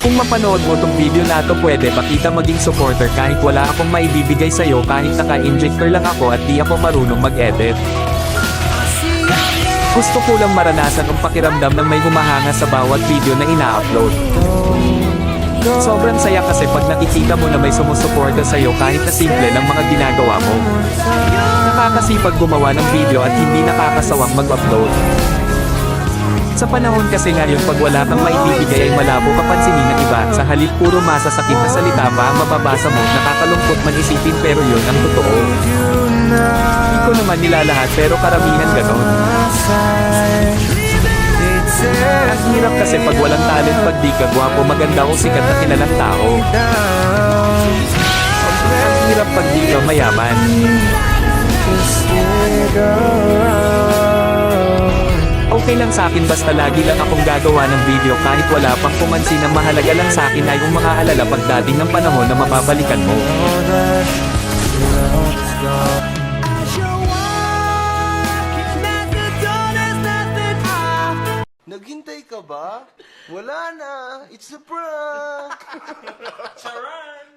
Kung mapanood mo tong video na to, pwede ba kita maging supporter kahit wala akong maibibigay sa'yo, kahit naka-injector lang ako at di ako marunong mag-edit. Gusto ko lang maranasan ang pakiramdam ng may humahanga sa bawat video na ina-upload. Sobrang saya kasi pag nakikita mo na may sumusuporta sa'yo kahit na simple lang mga ginagawa mo. Nakakasipag gumawa ng video at hindi nakakasawang mag-upload. Sa panahon kasi ngayon, pag wala kang maibibigay ay malabo kapansinin ng iba. Sa halip puro masasakit na salita pa ang mababasa mo, nakakalungkot man isipin pero yun ang totoo. Hindi ko naman nilalahat pero karamihan ganon. Ang hirap kasi pag walang talent, pag di ka gwapo, maganda o sikat na kilalang tao. Ang hirap pag di ka mayaman. Okay lang sa akin basta lagi lang akong gagawa ng video kahit wala pang pumansin. Ang mahalaga lang sa akin ay kung makaalala pagdating ng panahon na mababalikan mo. Naghintay ka ba? Wala na. It's a prank. Charan!